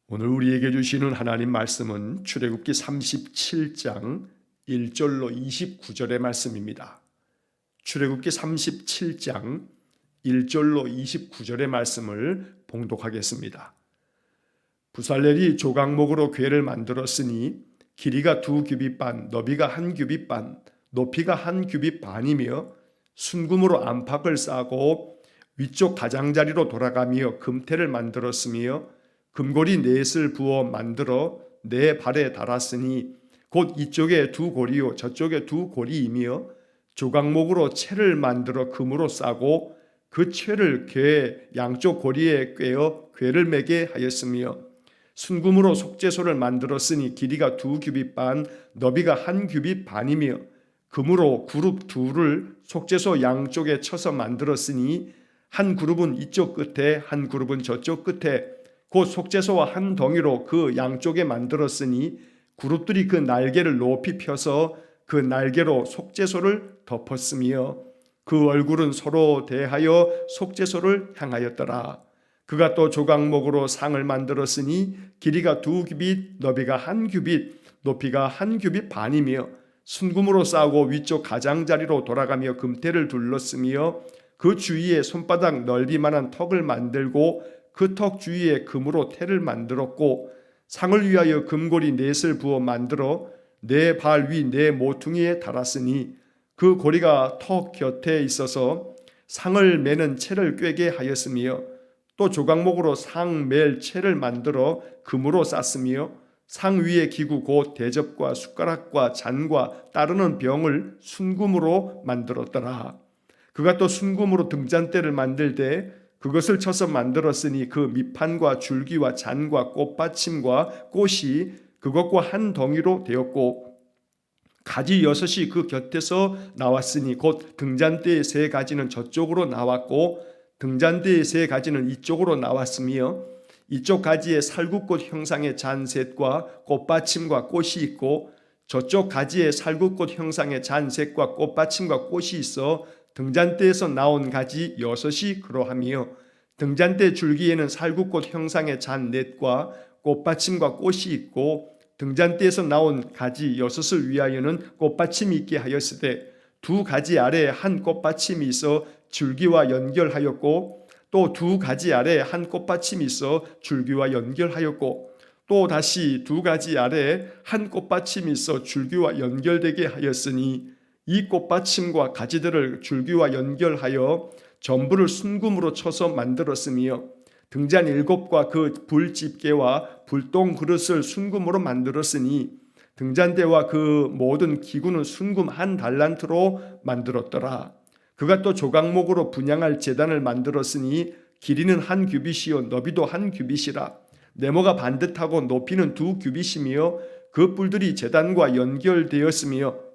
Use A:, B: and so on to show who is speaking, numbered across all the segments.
A: 오늘 우리에게 주시는 하나님 말씀은 출애굽기 37장 1절로 29절의 말씀입니다. 출애굽기 37장 1절로 29절의 말씀을 봉독하겠습니다. 부살렐이 조각목으로 궤를 만들었으니 길이가 2규빗 반, 너비가 1규빗 반, 높이가 1규빗 반이며 순금으로 안팎을 싸고 위쪽 가장자리로 돌아가며 금태를 만들었으며 금고리 넷을 부어 만들어 네 발에 달았으니 곧 이쪽에 2고리요 저쪽에 2고리이며 조각목으로 채를 만들어 금으로 싸고 그 채를 궤 양쪽 고리에 꿰어 궤를 매게 하였으며 순금으로 속죄소를 만들었으니 길이가 2규빗 반, 너비가 1규빗 반이며 금으로 그룹 둘을 속죄소 양쪽에 쳐서 만들었으니 한 그룹은 이쪽 끝에 한 그룹은 저쪽 끝에 곧 속죄소와 한 덩이로 그 양쪽에 만들었으니 그룹들이 그 날개를 높이 펴서 그 날개로 속죄소를 덮었으며 그 얼굴은 서로 대하여 속죄소를 향하였더라. 그가 또 조각목으로 상을 만들었으니 길이가 2규빗, 너비가 1규빗, 높이가 1규빗 반이며 순금으로 싸고 위쪽 가장자리로 돌아가며 금태를 둘렀으며 그 주위에 손바닥 넓이만한 턱을 만들고 그 턱 주위에 금으로 태를 만들었고 상을 위하여 금고리 넷을 부어 만들어 네 발 위 네 모퉁이에 달았으니 그 고리가 턱 곁에 있어서 상을 매는 채를 꿰게 하였으며 또 조각목으로 상 맬 채를 만들어 금으로 쌌으며 상 위의 기구 곧 대접과 숟가락과 잔과 따르는 병을 순금으로 만들었더라. 그가 또 순금으로 등잔대를 만들 때 그것을 쳐서 만들었으니 그 밑판과 줄기와 잔과 꽃받침과 꽃이 그것과 한 덩이로 되었고 가지 6이 그 곁에서 나왔으니 곧 등잔대의 3가지는 저쪽으로 나왔고 등잔대의 3가지는 이쪽으로 나왔으며 이쪽 가지에 살구꽃 형상의 잔 셋과 꽃받침과 꽃이 있고 저쪽 가지에 살구꽃 형상의 잔 셋과 꽃받침과 꽃이 있어 등잔대에서 나온 가지 6이 그러하며 등잔대 줄기에는 살구꽃 형상의 잔 넷과 꽃받침과 꽃이 있고 등잔대에서 나온 가지 6을 위하여는 꽃받침이 있게 하였으되 2가지 아래에 한 꽃받침이 있어 줄기와 연결하였고 또 2가지 아래에 한 꽃받침이 있어 줄기와 연결하였고 또 다시 2가지 아래에 한 꽃받침이 있어 줄기와 연결되게 하였으니 이 꽃받침과 가지들을 줄기와 연결하여 전부를 순금으로 쳐서 만들었으며 등잔 7과 그 불집게와 불똥 그릇을 순금으로 만들었으니 등잔대와 그 모든 기구는 순금 1달란트로 만들었더라. 그가 또 조각목으로 분향할 제단을 만들었으니 길이는 1규빗이요 너비도 1규빗이라. 네모가 반듯하고 높이는 2규빗이며 그 뿔들이 제단과 연결되었으며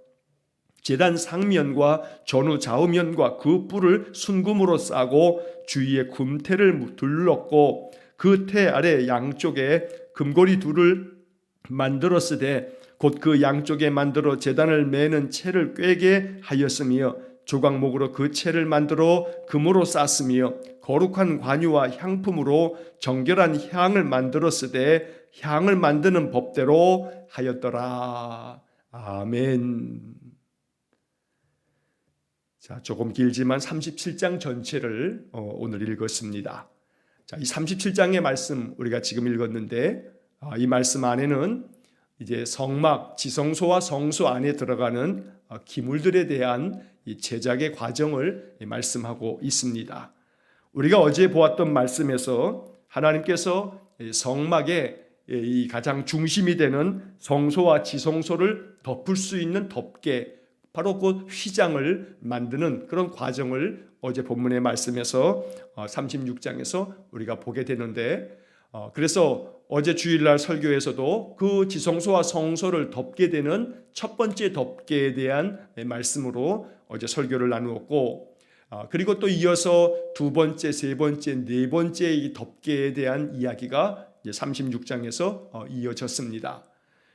A: 제단 상면과 전후 좌우면과 그 뿔을 순금으로 싸고 주위에 금태를 둘렀고 그 태 아래 양쪽에 금고리 둘을 만들었으되 곧 그 양쪽에 만들어 제단을 매는 채를 꿰게 하였으며 조각목으로 그 채를 만들어 금으로 쌌으며 거룩한 관유와 향품으로 정결한 향을 만들었으되 향을 만드는 법대로 하였더라. 아멘. 자, 조금 길지만 37장 전체를 오늘 읽었습니다. 자, 이 37장의 말씀 우리가 지금 읽었는데 이 말씀 안에는 이제 성막, 지성소와 성소 안에 들어가는 기물들에 대한 이 제작의 과정을 말씀하고 있습니다. 우리가 어제 보았던 말씀에서 하나님께서 성막의 이 가장 중심이 되는 성소와 지성소를 덮을 수 있는 덮개, 바로 그 휘장을 만드는 그런 과정을 어제 본문의 말씀에서 36장에서 우리가 보게 되는데 그래서 어제 주일날 설교에서도 그 지성소와 성소를 덮게 되는 첫 번째 덮개에 대한 말씀으로 어제 설교를 나누었고 그리고 또 이어서 두 번째, 세 번째, 네 번째 이 덮개에 대한 이야기가 이제 36장에서 이어졌습니다.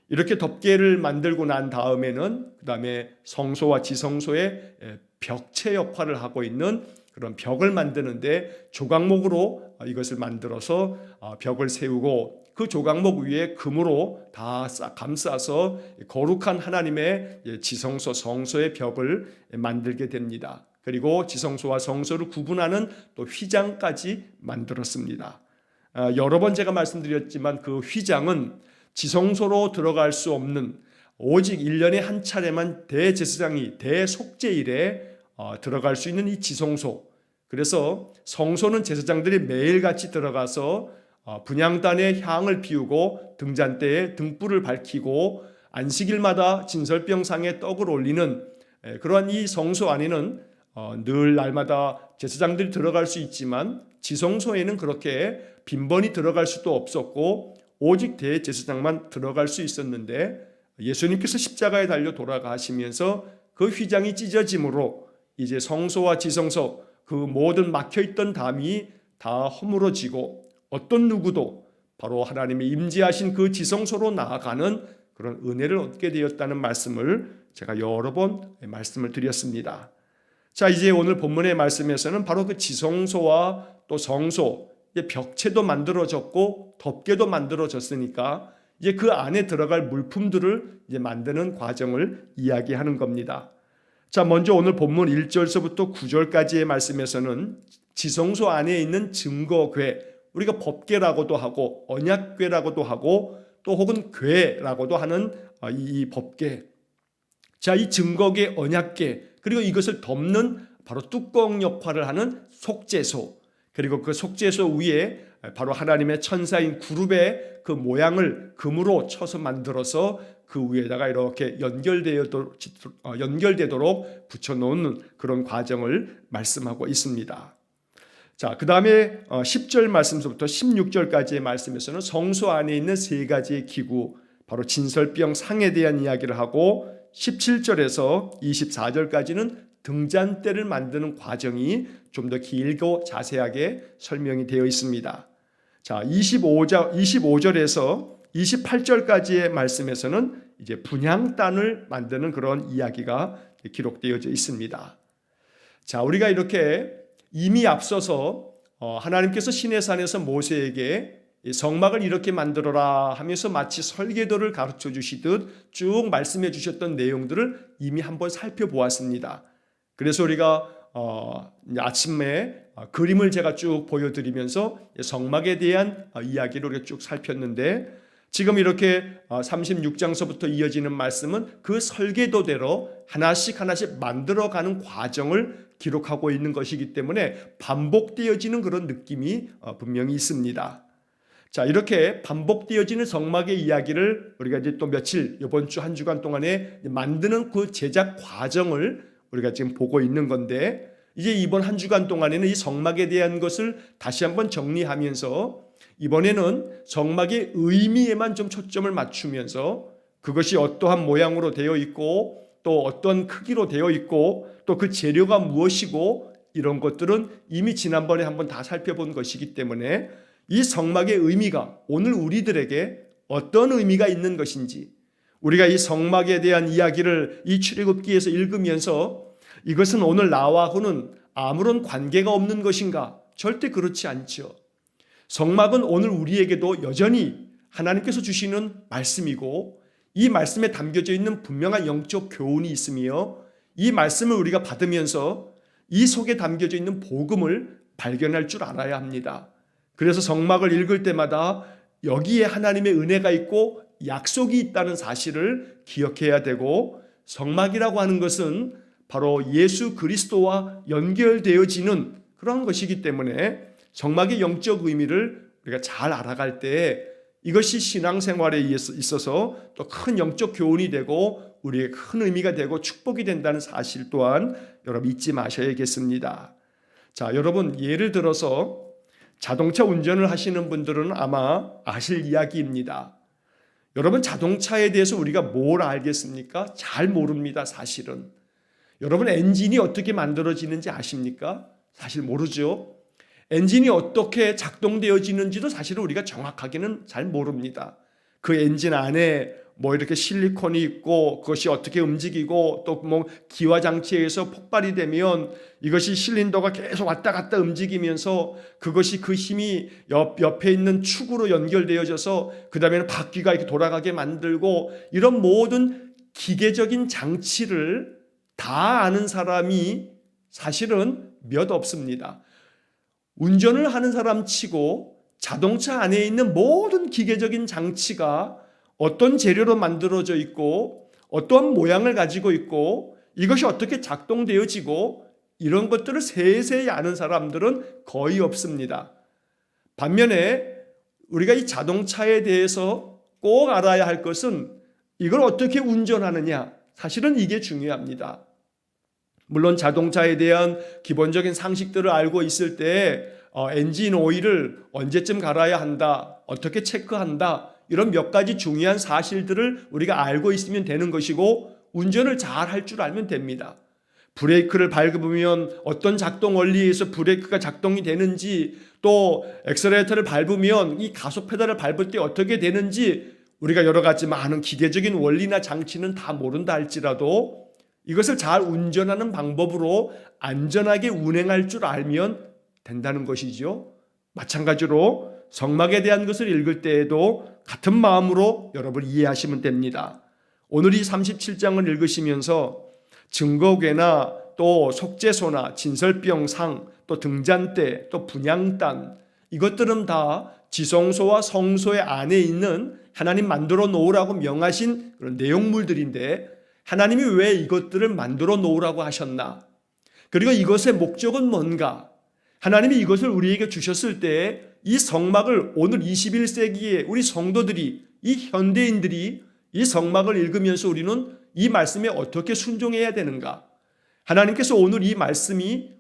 A: 이렇게 덮개를 만들고 난 다음에는 그 다음에 성소와 지성소의 벽체 역할을 하고 있는 그런 벽을 만드는데 조각목으로 이것을 만들어서 벽을 세우고 그 조각목 위에 금으로 다 감싸서 거룩한 하나님의 지성소 성소의 벽을 만들게 됩니다. 그리고 지성소와 성소를 구분하는 또 휘장까지 만들었습니다. 여러 번 제가 말씀드렸지만 그 휘장은 지성소로 들어갈 수 없는, 오직 1년에 한 차례만 대제사장이 대속죄일에 들어갈 수 있는 이 지성소, 그래서 성소는 제사장들이 매일같이 들어가서 분향단에 향을 피우고 등잔대에 등불을 밝히고 안식일마다 진설병상에 떡을 올리는 그러한 이 성소 안에는 늘 날마다 제사장들이 들어갈 수 있지만 지성소에는 그렇게 빈번히 들어갈 수도 없었고 오직 대제사장만 들어갈 수 있었는데, 예수님께서 십자가에 달려 돌아가시면서 그 휘장이 찢어짐으로 이제 성소와 지성소 그 모든 막혀있던 담이 다 허물어지고 어떤 누구도 바로 하나님의 임재하신 그 지성소로 나아가는 그런 은혜를 얻게 되었다는 말씀을 제가 여러 번 말씀을 드렸습니다. 자, 이제 오늘 본문의 말씀에서는 바로 그 지성소와 또 성소, 벽체도 만들어졌고 덮개도 만들어졌으니까 이제 그 안에 들어갈 물품들을 이제 만드는 과정을 이야기하는 겁니다. 자, 먼저 오늘 본문 1절서부터 9절까지의 말씀에서는 지성소 안에 있는 증거궤, 우리가 법궤라고도 하고 언약궤라고도 하고 또 혹은 궤라고도 하는 이 법궤, 자, 이 증거궤, 언약궤, 그리고 이것을 덮는 바로 뚜껑 역할을 하는 속죄소, 그리고 그 속죄소 위에 바로 하나님의 천사인 구룹의 그 모양을 금으로 쳐서 만들어서 그 위에다가 이렇게 연결되도록 붙여놓는 그런 과정을 말씀하고 있습니다. 자, 그 다음에 10절 말씀부터 16절까지의 말씀에서는 성소 안에 있는 세 가지의 기구, 바로 진설병 상에 대한 이야기를 하고 17절에서 24절까지는 등잔대를 만드는 과정이 좀 더 길고 자세하게 설명이 되어 있습니다. 자, 25절에서 28절까지의 말씀에서는 이제 분향단을 만드는 그런 이야기가 기록되어져 있습니다. 자, 우리가 이렇게 이미 앞서서 하나님께서 시내산에서 모세에게 성막을 이렇게 만들어라 하면서 마치 설계도를 가르쳐 주시듯 쭉 말씀해 주셨던 내용들을 이미 한번 살펴보았습니다. 그래서 우리가 아침에 그림을 제가 쭉 보여드리면서 성막에 대한 이야기를 우리가 쭉 살폈는데, 지금 이렇게 36장서부터 이어지는 말씀은 그 설계도대로 하나씩 만들어가는 과정을 기록하고 있는 것이기 때문에 반복되어지는 그런 느낌이 분명히 있습니다. 자, 이렇게 반복되어지는 성막의 이야기를 우리가 이제 또 며칠, 이번 주 한 주간 동안에 만드는 그 제작 과정을 우리가 지금 보고 있는 건데, 이제 이번 한 주간 동안에는 이 성막에 대한 것을 다시 한번 정리하면서 이번에는 성막의 의미에만 좀 초점을 맞추면서 그것이 어떠한 모양으로 되어 있고 또 어떤 크기로 되어 있고 또 그 재료가 무엇이고 이런 것들은 이미 지난번에 한번 다 살펴본 것이기 때문에 이 성막의 의미가 오늘 우리들에게 어떤 의미가 있는 것인지, 우리가 이 성막에 대한 이야기를 이 출애굽기에서 읽으면서 이것은 오늘 나와는 아무런 관계가 없는 것인가? 절대 그렇지 않죠. 성막은 오늘 우리에게도 여전히 하나님께서 주시는 말씀이고 이 말씀에 담겨져 있는 분명한 영적 교훈이 있으며 이 말씀을 우리가 받으면서 이 속에 담겨져 있는 복음을 발견할 줄 알아야 합니다. 그래서 성막을 읽을 때마다 여기에 하나님의 은혜가 있고 약속이 있다는 사실을 기억해야 되고, 성막이라고 하는 것은 바로 예수 그리스도와 연결되어지는 그런 것이기 때문에 성막의 영적 의미를 우리가 잘 알아갈 때 이것이 신앙생활에 있어서 또 큰 영적 교훈이 되고 우리의 큰 의미가 되고 축복이 된다는 사실 또한 여러분 잊지 마셔야겠습니다. 자, 여러분 예를 들어서 자동차 운전을 하시는 분들은 아마 아실 이야기입니다. 여러분 자동차에 대해서 우리가 뭘 알겠습니까? 잘 모릅니다, 사실은. 여러분 엔진이 어떻게 만들어지는지 아십니까? 사실 모르죠. 엔진이 어떻게 작동되어지는지도 사실은 우리가 정확하게는 잘 모릅니다. 그 엔진 안에 뭐 이렇게 실리콘이 있고 그것이 어떻게 움직이고 또 뭐 기화 장치에 의해서 폭발이 되면 이것이 실린더가 계속 왔다 갔다 움직이면서 그것이 그 힘이 옆에 있는 축으로 연결되어져서 그 다음에는 바퀴가 이렇게 돌아가게 만들고, 이런 모든 기계적인 장치를 다 아는 사람이 사실은 몇 없습니다. 운전을 하는 사람 치고 자동차 안에 있는 모든 기계적인 장치가 어떤 재료로 만들어져 있고 어떤 모양을 가지고 있고 이것이 어떻게 작동되어지고 이런 것들을 세세히 아는 사람들은 거의 없습니다. 반면에 우리가 이 자동차에 대해서 꼭 알아야 할 것은 이걸 어떻게 운전하느냐, 사실은 이게 중요합니다. 물론 자동차에 대한 기본적인 상식들을 알고 있을 때 엔진 오일을 언제쯤 갈아야 한다, 어떻게 체크한다, 이런 몇 가지 중요한 사실들을 우리가 알고 있으면 되는 것이고 운전을 잘 할 줄 알면 됩니다. 브레이크를 밟으면 어떤 작동 원리에 의해서 브레이크가 작동이 되는지, 또 엑셀레이터를 밟으면 이 가속 페달을 밟을 때 어떻게 되는지, 우리가 여러 가지 많은 기계적인 원리나 장치는 다 모른다 할지라도 이것을 잘 운전하는 방법으로 안전하게 운행할 줄 알면 된다는 것이죠. 마찬가지로 성막에 대한 것을 읽을 때에도 같은 마음으로 여러분 이해하시면 됩니다. 오늘 이 37장을 읽으시면서 증거궤나 또 속죄소나 진설병상, 또 등잔대, 또 분향단, 이것들은 다 지성소와 성소의 안에 있는 하나님 만들어 놓으라고 명하신 그런 내용물들인데, 하나님이 왜 이것들을 만들어 놓으라고 하셨나? 그리고 이것의 목적은 뭔가? 하나님이 이것을 우리에게 주셨을 때 이 성막을 오늘 21세기에 우리 성도들이, 이 현대인들이 이 성막을 읽으면서 우리는 이 말씀에 어떻게 순종해야 되는가? 하나님께서 오늘 이 말씀이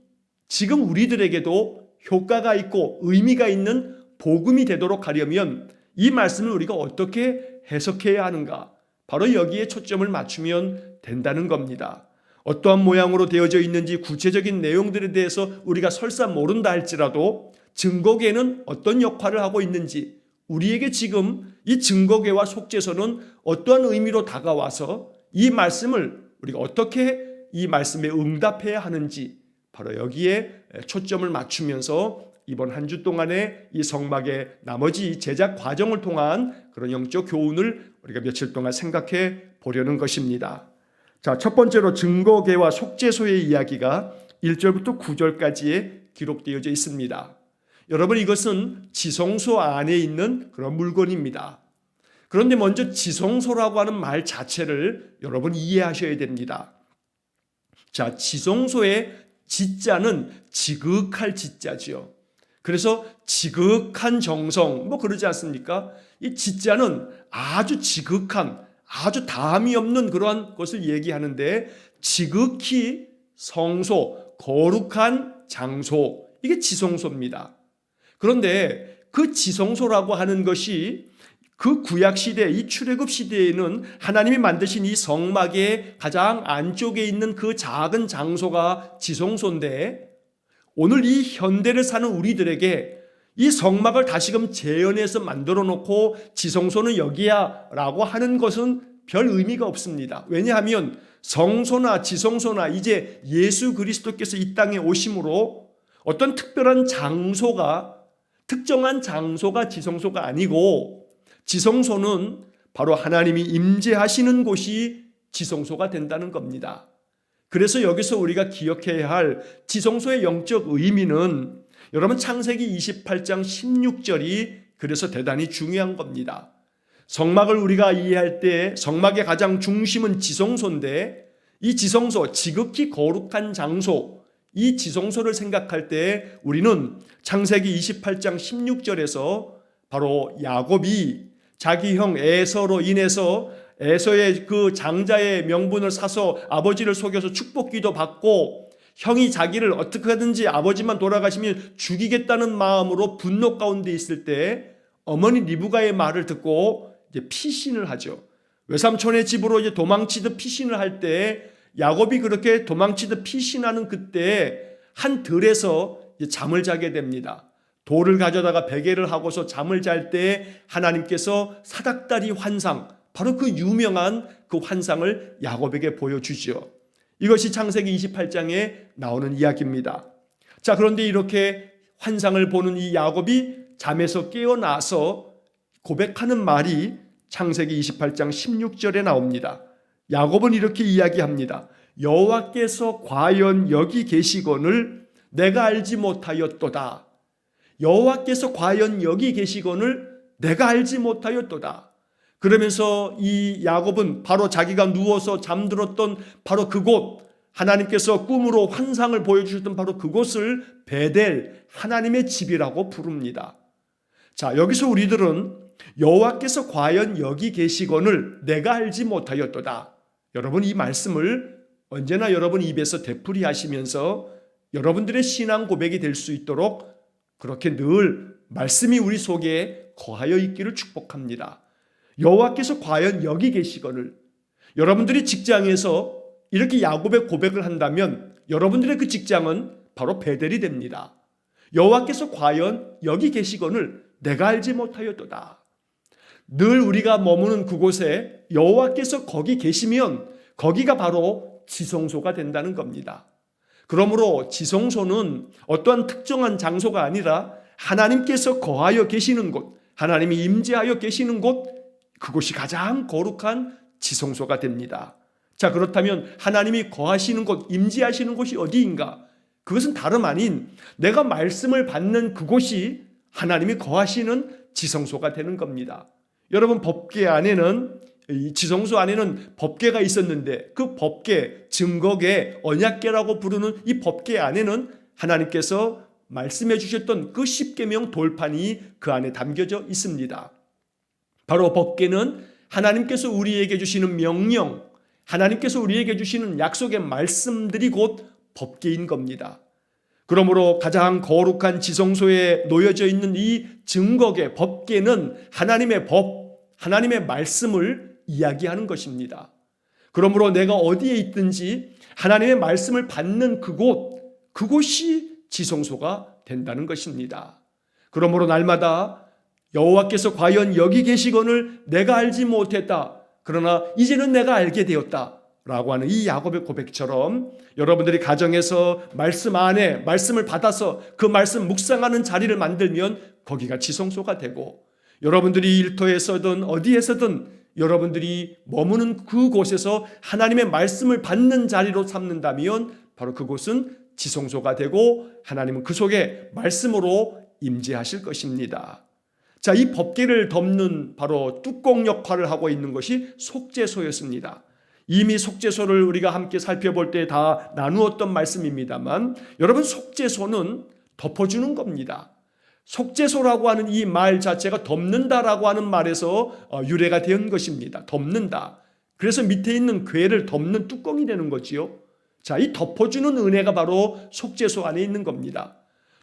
A: 지금 우리들에게도 효과가 있고 의미가 있는 복음이 되도록 하려면 이 말씀을 우리가 어떻게 해석해야 하는가? 바로 여기에 초점을 맞추면 된다는 겁니다. 어떠한 모양으로 되어져 있는지 구체적인 내용들에 대해서 우리가 설사 모른다 할지라도 증거궤는 어떤 역할을 하고 있는지, 우리에게 지금 이 증거궤와 속죄소는 어떠한 의미로 다가와서 이 말씀을 우리가 어떻게 이 말씀에 응답해야 하는지, 바로 여기에 초점을 맞추면서 이번 한 주 동안의 이 성막의 나머지 제작 과정을 통한 그런 영적 교훈을 우리가 며칠 동안 생각해 보려는 것입니다. 자, 첫 번째로 증거궤와 속죄소의 이야기가 1절부터 9절까지에 기록되어져 있습니다. 여러분, 이것은 지성소 안에 있는 그런 물건입니다. 그런데 먼저 지성소라고 하는 말 자체를 여러분 이해하셔야 됩니다. 자, 지성소의 지자는 지극할 지자지요. 그래서 지극한 정성, 뭐 그러지 않습니까? 이 지자는 아주 지극한, 아주 다함이 없는 그러한 것을 얘기하는데, 지극히 성소, 거룩한 장소, 이게 지성소입니다. 그런데 그 지성소라고 하는 것이 그 구약시대, 이 출애굽 시대에는 하나님이 만드신 이 성막의 가장 안쪽에 있는 그 작은 장소가 지성소인데, 오늘 이 현대를 사는 우리들에게 이 성막을 다시금 재현해서 만들어 놓고 지성소는 여기야 라고 하는 것은 별 의미가 없습니다. 왜냐하면 성소나 지성소나 이제 예수 그리스도께서 이 땅에 오심으로 어떤 특별한 장소가, 특정한 장소가 지성소가 아니고, 지성소는 바로 하나님이 임재하시는 곳이 지성소가 된다는 겁니다. 그래서 여기서 우리가 기억해야 할 지성소의 영적 의미는 여러분 창세기 28장 16절이 그래서 대단히 중요한 겁니다. 성막을 우리가 이해할 때 성막의 가장 중심은 지성소인데, 이 지성소, 지극히 거룩한 장소, 이 지성소를 생각할 때 우리는 창세기 28장 16절에서 바로 야곱이 자기 형 에서로 인해서 에서의 그 장자의 명분을 사서 아버지를 속여서 축복기도 받고, 형이 자기를 어떻게 하든지 아버지만 돌아가시면 죽이겠다는 마음으로 분노 가운데 있을 때 어머니 리브가의 말을 듣고 이제 피신을 하죠. 외삼촌의 집으로 이제 도망치듯 피신을 할 때, 야곱이 그렇게 도망치듯 피신하는 그때 한 들에서 이제 잠을 자게 됩니다. 돌을 가져다가 베개를 하고서 잠을 잘 때 하나님께서 사닥다리 환상, 바로 그 유명한 그 환상을 야곱에게 보여주죠. 이것이 창세기 28장에 나오는 이야기입니다. 자, 그런데 이렇게 환상을 보는 이 야곱이 잠에서 깨어나서 고백하는 말이 창세기 28장 16절에 나옵니다. 야곱은 이렇게 이야기합니다. 여호와께서 과연 여기 계시거늘 내가 알지 못하였도다. 여호와께서 과연 여기 계시거늘 내가 알지 못하였도다. 그러면서 이 야곱은 바로 자기가 누워서 잠들었던 바로 그곳, 하나님께서 꿈으로 환상을 보여주셨던 바로 그곳을 베델, 하나님의 집이라고 부릅니다. 자, 여기서 우리들은 여호와께서 과연 여기 계시거늘 내가 알지 못하였도다. 여러분, 이 말씀을 언제나 여러분 입에서 되풀이하시면서 여러분들의 신앙 고백이 될 수 있도록 그렇게 늘 말씀이 우리 속에 거하여 있기를 축복합니다. 여호와께서 과연 여기 계시거늘, 여러분들이 직장에서 이렇게 야곱의 고백을 한다면 여러분들의 그 직장은 바로 베델이 됩니다. 여호와께서 과연 여기 계시거늘 내가 알지 못하였도다. 늘 우리가 머무는 그곳에 여호와께서 거기 계시면 거기가 바로 지성소가 된다는 겁니다. 그러므로 지성소는 어떠한 특정한 장소가 아니라 하나님께서 거하여 계시는 곳, 하나님이 임재하여 계시는 곳, 그곳이 가장 거룩한 지성소가 됩니다. 자, 그렇다면 하나님이 거하시는 곳, 임재하시는 곳이 어디인가? 그것은 다름 아닌 내가 말씀을 받는 그곳이 하나님이 거하시는 지성소가 되는 겁니다. 여러분, 법궤 안에는, 이 지성소 안에는 법궤가 있었는데 그 법궤, 증거궤, 언약궤라고 부르는 이 법궤 안에는 하나님께서 말씀해 주셨던 그 십계명 돌판이 그 안에 담겨져 있습니다. 바로 법궤는 하나님께서 우리에게 주시는 명령, 하나님께서 우리에게 주시는 약속의 말씀들이 곧 법궤인 겁니다. 그러므로 가장 거룩한 지성소에 놓여져 있는 이 증거궤, 법궤는 하나님의 법, 하나님의 말씀을 이야기하는 것입니다. 그러므로 내가 어디에 있든지 하나님의 말씀을 받는 그곳이 지성소가 된다는 것입니다. 그러므로 날마다 여호와께서 과연 여기 계시거늘 내가 알지 못했다. 그러나 이제는 내가 알게 되었다. 라고 하는 이 야곱의 고백처럼 여러분들이 가정에서 말씀 안에 말씀을 받아서 그 말씀 묵상하는 자리를 만들면 거기가 지성소가 되고, 여러분들이 일터에서든 어디에서든 여러분들이 머무는 그곳에서 하나님의 말씀을 받는 자리로 삼는다면 바로 그곳은 지성소가 되고 하나님은 그 속에 말씀으로 임재하실 것입니다. 자, 이 법궤를 덮는 바로 뚜껑 역할을 하고 있는 것이 속죄소였습니다. 이미 속죄소를 우리가 함께 살펴볼 때 다 나누었던 말씀입니다만, 여러분, 속죄소는 덮어주는 겁니다. 속죄소라고 하는 이 말 자체가 덮는다라고 하는 말에서 유래가 된 것입니다. 덮는다. 그래서 밑에 있는 궤를 덮는 뚜껑이 되는 거지요. 자, 이 덮어주는 은혜가 바로 속죄소 안에 있는 겁니다.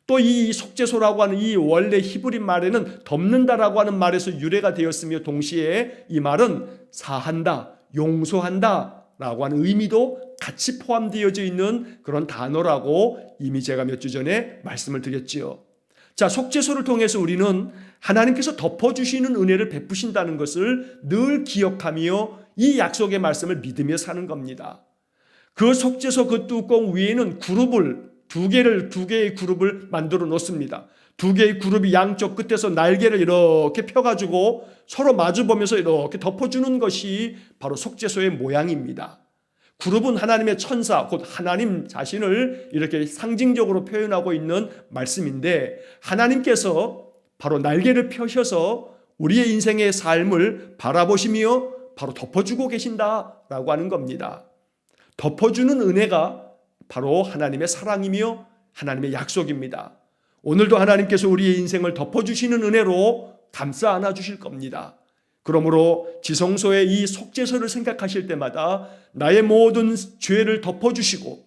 A: 또 이 속죄소라고 하는 이 원래 히브리 말에는 덮는다라고 하는 말에서 유래가 되었으며, 동시에 이 말은 사한다, 용서한다 라고 하는 의미도 같이 포함되어져 있는 그런 단어라고 이미 제가 몇 주 전에 말씀을 드렸지요. 자, 속죄소를 통해서 우리는 하나님께서 덮어주시는 은혜를 베푸신다는 것을 늘 기억하며 이 약속의 말씀을 믿으며 사는 겁니다. 그 속죄소 그 뚜껑 위에는 두 개의 그룹을 만들어 놓습니다. 두 개의 그룹이 양쪽 끝에서 날개를 이렇게 펴가지고 서로 마주보면서 이렇게 덮어주는 것이 바로 속죄소의 모양입니다. 그룹은 하나님의 천사, 곧 하나님 자신을 이렇게 상징적으로 표현하고 있는 말씀인데, 하나님께서 바로 날개를 펴셔서 우리의 인생의 삶을 바라보시며 바로 덮어주고 계신다라고 하는 겁니다. 덮어주는 은혜가 바로 하나님의 사랑이며 하나님의 약속입니다. 오늘도 하나님께서 우리의 인생을 덮어주시는 은혜로 감싸 안아주실 겁니다. 그러므로 지성소의 이 속죄소를 생각하실 때마다 나의 모든 죄를 덮어주시고,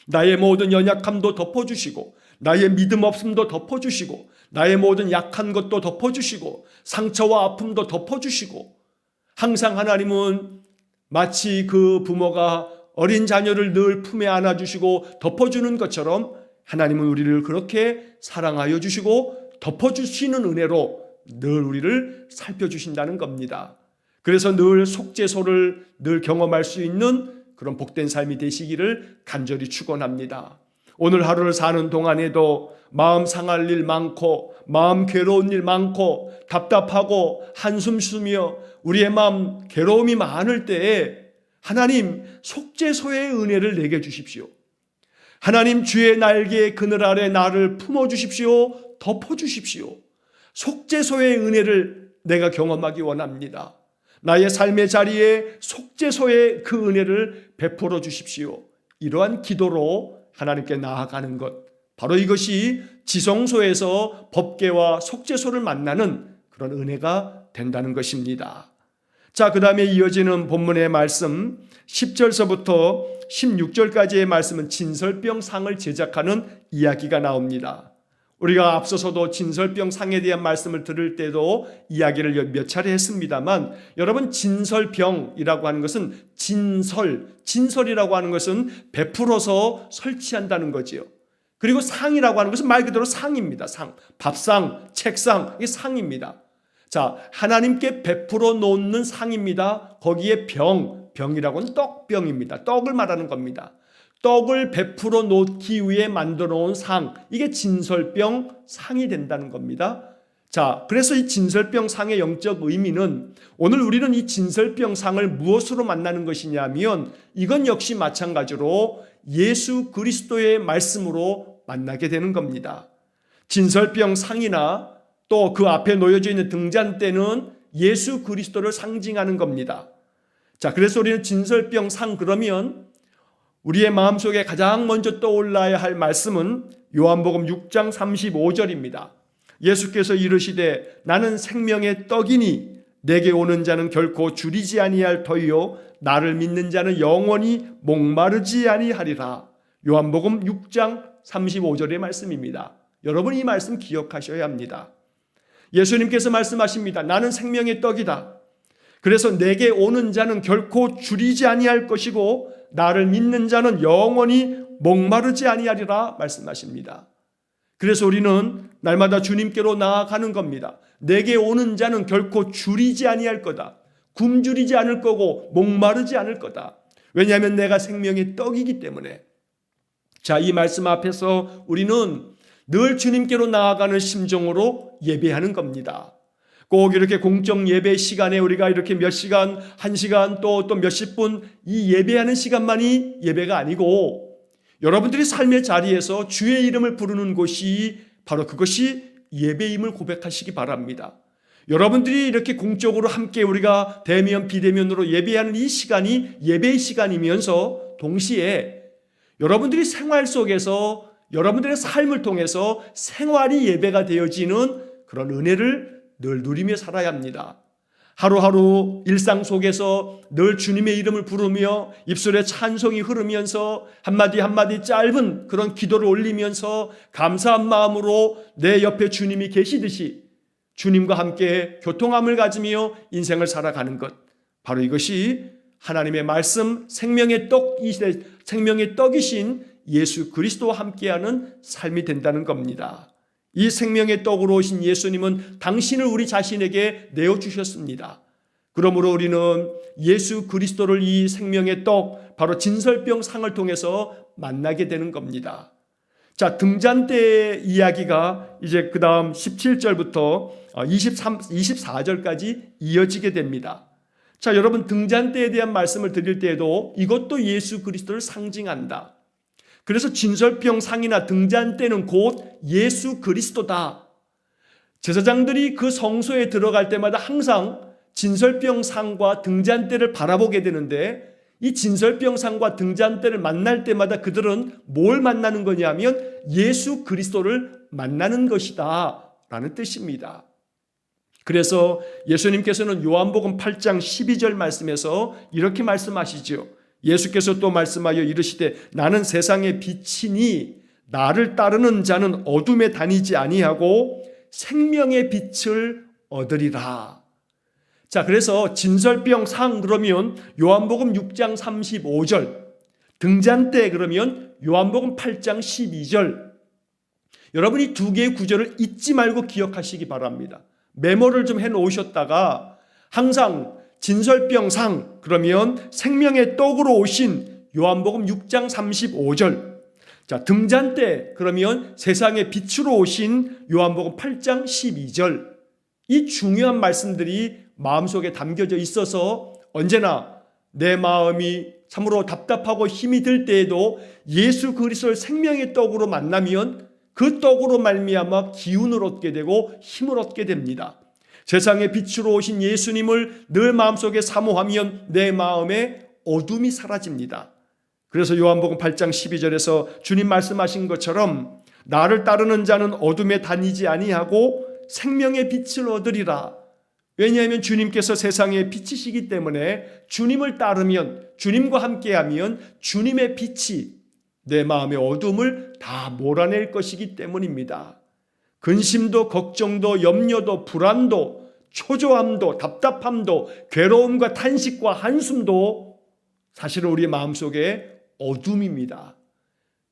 A: 나의 모든 연약함도 덮어주시고, 나의 믿음 없음도 덮어주시고, 나의 모든 약한 것도 덮어주시고, 상처와 아픔도 덮어주시고, 항상 하나님은 마치 그 부모가 어린 자녀를 늘 품에 안아주시고 덮어주는 것처럼 하나님은 우리를 그렇게 사랑하여 주시고 덮어주시는 은혜로 늘 우리를 살펴주신다는 겁니다. 그래서 늘 속죄소를 늘 경험할 수 있는 그런 복된 삶이 되시기를 간절히 축원합니다. 오늘 하루를 사는 동안에도 마음 상할 일 많고 마음 괴로운 일 많고 답답하고 한숨 쉬며 우리의 마음 괴로움이 많을 때에 하나님 속죄소의 은혜를 내게 주십시오. 하나님 주의 날개의 그늘 아래 나를 품어주십시오. 덮어주십시오. 속죄소의 은혜를 내가 경험하기 원합니다. 나의 삶의 자리에 속죄소의 그 은혜를 베풀어 주십시오. 이러한 기도로 하나님께 나아가는 것, 바로 이것이 지성소에서 법궤와 속죄소를 만나는 그런 은혜가 된다는 것입니다. 자, 그 다음에 이어지는 본문의 말씀 10절서부터 16절까지의 말씀은 진설병 상을 제작하는 이야기가 나옵니다. 우리가 앞서서도 진설병 상에 대한 말씀을 들을 때도 이야기를 몇 차례 했습니다만, 여러분, 진설병이라고 하는 것은 진설이라고 하는 것은 베풀어서 설치한다는 거지요. 그리고 상이라고 하는 것은 말 그대로 상입니다. 상, 밥상, 책상, 이게 상입니다. 자, 하나님께 베풀어 놓는 상입니다. 거기에 병이라고 하는 떡병입니다. 떡을 말하는 겁니다. 떡을 베풀어 놓기 위해 만들어 놓은 상, 이게 진설병 상이 된다는 겁니다. 자, 그래서 이 진설병 상의 영적 의미는 오늘 우리는 이 진설병 상을 무엇으로 만나는 것이냐면 이건 역시 마찬가지로 예수 그리스도의 말씀으로 만나게 되는 겁니다. 진설병 상이나 또 그 앞에 놓여져 있는 등잔대는 예수 그리스도를 상징하는 겁니다. 자, 그래서 우리는 진설병 상 그러면 우리의 마음속에 가장 먼저 떠올라야 할 말씀은 요한복음 6장 35절입니다. 예수께서 이르시되 나는 생명의 떡이니 내게 오는 자는 결코 줄이지 아니할 터이요 나를 믿는 자는 영원히 목마르지 아니하리라. 요한복음 6장 35절의 말씀입니다. 여러분, 이 말씀 기억하셔야 합니다. 예수님께서 말씀하십니다. 나는 생명의 떡이다. 그래서 내게 오는 자는 결코 줄이지 아니할 것이고 나를 믿는 자는 영원히 목마르지 아니하리라 말씀하십니다. 그래서 우리는 날마다 주님께로 나아가는 겁니다. 내게 오는 자는 결코 줄이지 아니할 거다. 굶주리지 않을 거고 목마르지 않을 거다. 왜냐하면 내가 생명의 떡이기 때문에. 자, 이 말씀 앞에서 우리는 늘 주님께로 나아가는 심정으로 예배하는 겁니다. 꼭 이렇게 공적 예배 시간에 우리가 이렇게 몇 시간, 한 시간 또 몇십 분 이 예배하는 시간만이 예배가 아니고 여러분들이 삶의 자리에서 주의 이름을 부르는 곳이 바로 그것이 예배임을 고백하시기 바랍니다. 여러분들이 이렇게 공적으로 함께 우리가 대면 비대면으로 예배하는 이 시간이 예배의 시간이면서 동시에 여러분들이 생활 속에서 여러분들의 삶을 통해서 생활이 예배가 되어지는 그런 은혜를 늘 누리며 살아야 합니다. 하루하루 일상 속에서 늘 주님의 이름을 부르며 입술에 찬송이 흐르면서 한마디 한마디 짧은 그런 기도를 올리면서 감사한 마음으로 내 옆에 주님이 계시듯이 주님과 함께 교통함을 가지며 인생을 살아가는 것, 바로 이것이 하나님의 말씀 생명의 떡이신 예수 그리스도와 함께하는 삶이 된다는 겁니다. 이 생명의 떡으로 오신 예수님은 당신을 우리 자신에게 내어주셨습니다. 그러므로 우리는 예수 그리스도를 이 생명의 떡, 바로 진설병 상을 통해서 만나게 되는 겁니다. 자, 등잔대의 이야기가 이제 그 다음 17절부터 24절까지 이어지게 됩니다. 자, 여러분, 등잔대에 대한 말씀을 드릴 때에도 이것도 예수 그리스도를 상징한다. 그래서 진설병 상이나 등잔대는 곧 예수 그리스도다. 제사장들이 그 성소에 들어갈 때마다 항상 진설병 상과 등잔대를 바라보게 되는데 이 진설병 상과 등잔대를 만날 때마다 그들은 뭘 만나는 거냐면 예수 그리스도를 만나는 것이다 라는 뜻입니다. 그래서 예수님께서는 요한복음 8장 12절 말씀에서 이렇게 말씀하시죠. 예수께서 또 말씀하여 이르시되 나는 세상의 빛이니 나를 따르는 자는 어둠에 다니지 아니하고 생명의 빛을 얻으리라. 자, 그래서 진설병 상 그러면 요한복음 6장 35절, 등잔대 그러면 요한복음 8장 12절. 여러분, 이 두 개의 구절을 잊지 말고 기억하시기 바랍니다. 메모를 좀 해놓으셨다가 항상 진설병상, 그러면 생명의 떡으로 오신 요한복음 6장 35절. 자, 등잔대, 그러면 세상의 빛으로 오신 요한복음 8장 12절. 이 중요한 말씀들이 마음속에 담겨져 있어서 언제나 내 마음이 참으로 답답하고 힘이 들 때에도 예수 그리스도를 생명의 떡으로 만나면 그 떡으로 말미암아 기운을 얻게 되고 힘을 얻게 됩니다. 세상의 빛으로 오신 예수님을 늘 마음속에 사모하면 내 마음에 어둠이 사라집니다. 그래서 요한복음 8장 12절에서 주님 말씀하신 것처럼 나를 따르는 자는 어둠에 다니지 아니하고 생명의 빛을 얻으리라. 왜냐하면 주님께서 세상의 빛이시기 때문에 주님을 따르면, 주님과 함께하면 주님의 빛이 내 마음의 어둠을 다 몰아낼 것이기 때문입니다. 근심도 걱정도 염려도 불안도 초조함도 답답함도 괴로움과 탄식과 한숨도 사실은 우리 마음속에 어둠입니다.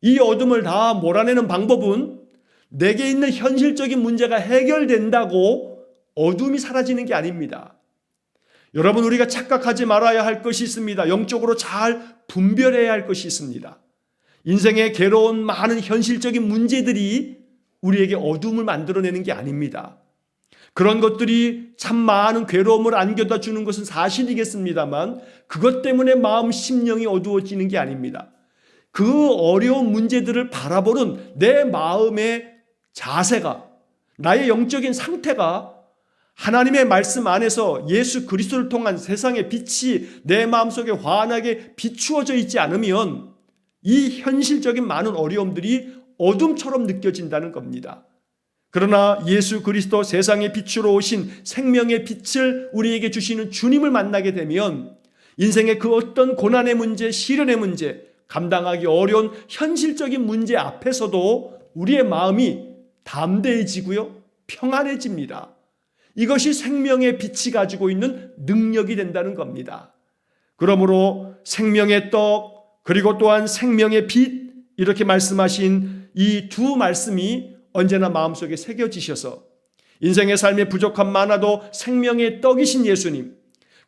A: 이 어둠을 다 몰아내는 방법은 내게 있는 현실적인 문제가 해결된다고 어둠이 사라지는 게 아닙니다. 여러분, 우리가 착각하지 말아야 할 것이 있습니다. 영적으로 잘 분별해야 할 것이 있습니다. 인생의 괴로운 많은 현실적인 문제들이 우리에게 어둠을 만들어내는 게 아닙니다. 그런 것들이 참 많은 괴로움을 안겨다 주는 것은 사실이겠습니다만 그것 때문에 마음 심령이 어두워지는 게 아닙니다. 그 어려운 문제들을 바라보는 내 마음의 자세가, 나의 영적인 상태가 하나님의 말씀 안에서 예수 그리스도를 통한 세상의 빛이 내 마음속에 환하게 비추어져 있지 않으면 이 현실적인 많은 어려움들이 어둠처럼 느껴진다는 겁니다. 그러나 예수 그리스도 세상의 빛으로 오신 생명의 빛을 우리에게 주시는 주님을 만나게 되면 인생의 그 어떤 고난의 문제, 시련의 문제, 감당하기 어려운 현실적인 문제 앞에서도 우리의 마음이 담대해지고요, 평안해집니다. 이것이 생명의 빛이 가지고 있는 능력이 된다는 겁니다. 그러므로 생명의 떡, 그리고 또한 생명의 빛, 이렇게 말씀하신 이 두 말씀이 언제나 마음속에 새겨지셔서 인생의 삶에 부족함 많아도 생명의 떡이신 예수님,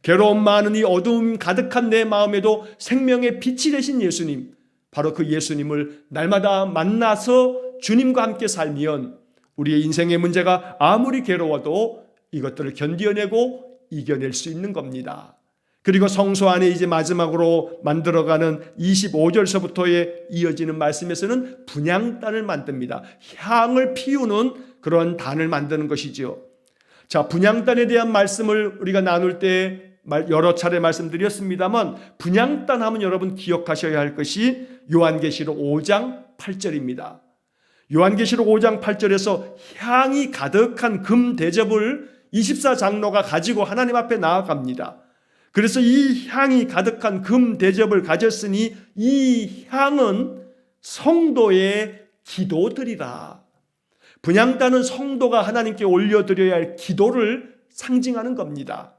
A: 괴로움 많은 이 어두움 가득한 내 마음에도 생명의 빛이 되신 예수님, 바로 그 예수님을 날마다 만나서 주님과 함께 살면 우리의 인생의 문제가 아무리 괴로워도 이것들을 견뎌내고 이겨낼 수 있는 겁니다. 그리고 성소 안에 이제 마지막으로 만들어가는 25절서부터의 이어지는 말씀에서는 분향단을 만듭니다. 향을 피우는 그런 단을 만드는 것이지요. 자, 분향단에 대한 말씀을 우리가 나눌 때 여러 차례 말씀드렸습니다만 분향단 하면 여러분 기억하셔야 할 것이 요한계시록 5장 8절입니다. 요한계시록 5장 8절에서 향이 가득한 금 대접을 24장로가 가지고 하나님 앞에 나아갑니다. 그래서 이 향이 가득한 금 대접을 가졌으니 이 향은 성도의 기도들이라. 분향단은 성도가 하나님께 올려드려야 할 기도를 상징하는 겁니다.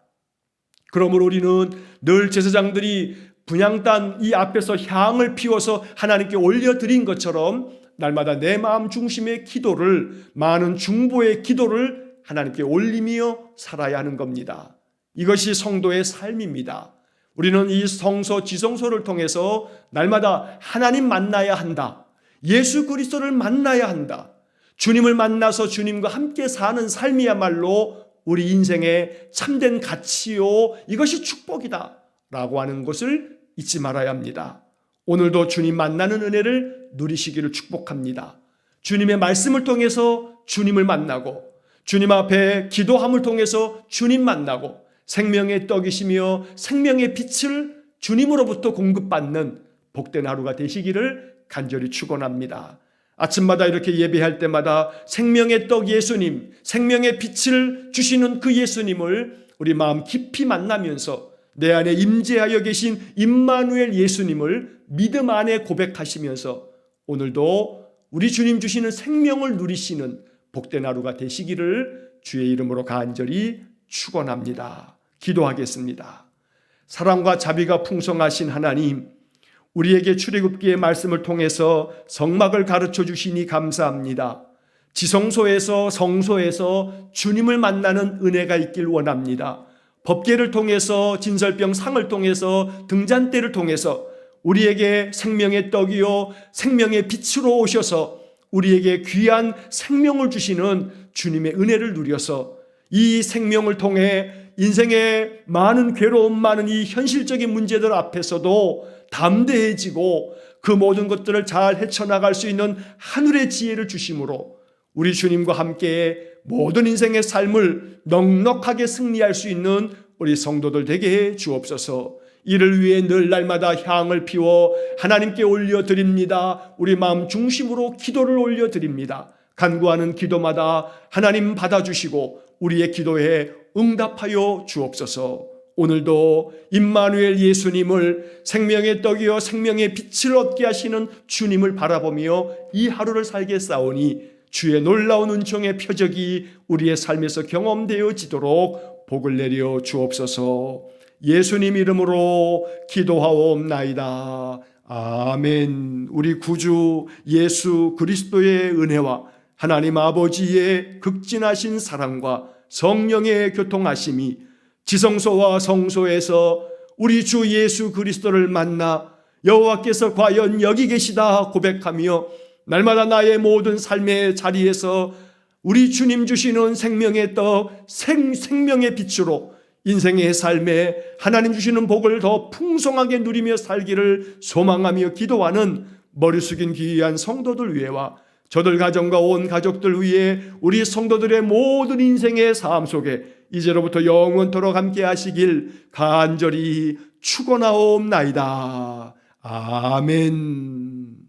A: 그러므로 우리는 늘 제사장들이 분향단 이 앞에서 향을 피워서 하나님께 올려드린 것처럼 날마다 내 마음 중심의 기도를, 많은 중보의 기도를 하나님께 올리며 살아야 하는 겁니다. 이것이 성도의 삶입니다. 우리는 이 성소 지성소를 통해서 날마다 하나님 만나야 한다. 예수 그리스도를 만나야 한다. 주님을 만나서 주님과 함께 사는 삶이야말로 우리 인생의 참된 가치요, 이것이 축복이다 라고 하는 것을 잊지 말아야 합니다. 오늘도 주님 만나는 은혜를 누리시기를 축복합니다. 주님의 말씀을 통해서 주님을 만나고 주님 앞에 기도함을 통해서 주님 만나고 생명의 떡이시며 생명의 빛을 주님으로부터 공급받는 복된 하루가 되시기를 간절히 축원합니다. 아침마다 이렇게 예배할 때마다 생명의 떡 예수님, 생명의 빛을 주시는 그 예수님을 우리 마음 깊이 만나면서 내 안에 임재하여 계신 임마누엘 예수님을 믿음 안에 고백하시면서 오늘도 우리 주님 주시는 생명을 누리시는 복된 하루가 되시기를 주의 이름으로 간절히 축원합니다. 기도하겠습니다. 사랑과 자비가 풍성하신 하나님, 우리에게 출애굽기의 말씀을 통해서 성막을 가르쳐 주시니 감사합니다. 지성소에서 성소에서 주님을 만나는 은혜가 있길 원합니다. 법궤를 통해서 진설병 상을 통해서 등잔대를 통해서 우리에게 생명의 떡이요 생명의 빛으로 오셔서 우리에게 귀한 생명을 주시는 주님의 은혜를 누려서 이 생명을 통해 인생의 많은 괴로움, 많은 이 현실적인 문제들 앞에서도 담대해지고 그 모든 것들을 잘 헤쳐나갈 수 있는 하늘의 지혜를 주심으로 우리 주님과 함께 모든 인생의 삶을 넉넉하게 승리할 수 있는 우리 성도들 되게 해 주옵소서. 이를 위해 늘 날마다 향을 피워 하나님께 올려드립니다. 우리 마음 중심으로 기도를 올려드립니다. 간구하는 기도마다 하나님 받아주시고 우리의 기도에 응답하여 주옵소서. 오늘도 임마누엘 예수님을 생명의 떡이요 생명의 빛을 얻게 하시는 주님을 바라보며 이 하루를 살겠사오니 주의 놀라운 은총의 표적이 우리의 삶에서 경험되어지도록 복을 내려 주옵소서. 예수님 이름으로 기도하옵나이다. 아멘. 우리 구주 예수 그리스도의 은혜와 하나님 아버지의 극진하신 사랑과 성령의 교통하심이 지성소와 성소에서 우리 주 예수 그리스도를 만나 여호와께서 과연 여기 계시다 고백하며 날마다 나의 모든 삶의 자리에서 우리 주님 주시는 생명의 떡, 생명의 빛으로 인생의 삶에 하나님 주시는 복을 더 풍성하게 누리며 살기를 소망하며 기도하는 머리 숙인 귀한 성도들 위해와 저들 가정과 온 가족들 위해 우리 성도들의 모든 인생의 삶 속에 이제로부터 영원토록 함께 하시길 간절히 축원하옵나이다. 아멘.